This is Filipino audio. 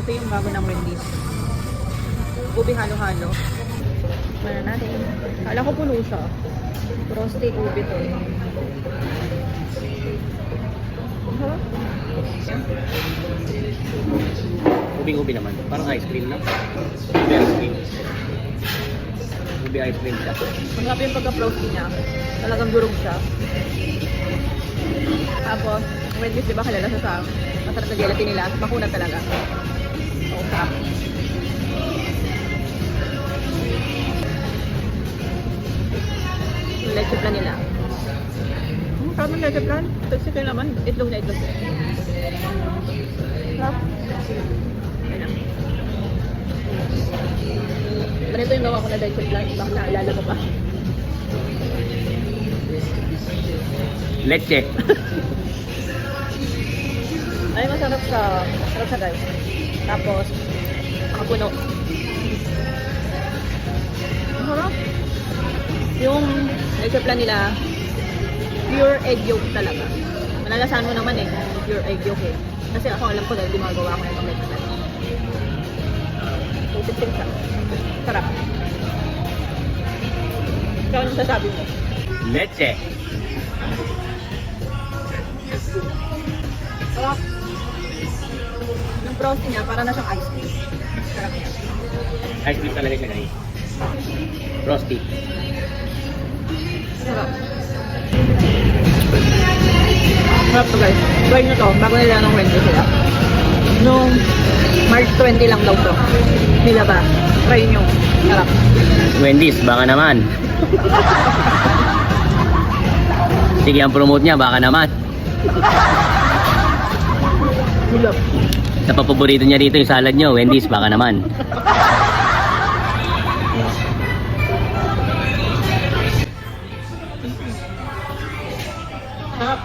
Ito yung bago ng Wendy's. Ubi halo-halo. Mana natin. Kala ko puno siya. Roasted ubi to. Ubing-ubi naman. Parang ice cream na. Ubi ice cream. Ubi ice cream siya. Masarap yung pagka-frosty niya. Talagang durog siya. Tapos, Wendy's, di ba kalala siya sa masarap na gelatin nila? Makunat talaga. Oo, sarap. Yung leche plan nila. Sarap ng leche plan. Tagsik yung laman. Itlog na itlog. Sarap. Ayan na. Ganito yung gawa ko na leche plan. Baka naalala ko pa. Leche. Ay, masarap siya. Masarap siya, guys. Tapos, nakapuno. Masarap. Yung leche plan nila, pure egg yolk talaga. Malalasan mo naman eh, pure egg yolk eh. Kasi ako alam ko dahil gumagawa ako ng leche plan. Tutik-tik siya. Sarap. Ikaw ano sasabi mo? Leche. Sarap. Yung frosty niya, para na siyang ice cream. Sarap niya. Ice cream talaga siya, guys. Frosty. Sarap. Sarap to, guys. Try nyo to. Bago nila ng Wendy's sila. Nung March 20 lang daw to. Nila ba? Try nyo. Sarap. Wendy's, baka naman. Sige, ang promote niya, baka naman. Nila. Napapaborito niya dito yung salad niyo, Wendy's, baka naman. Sarap.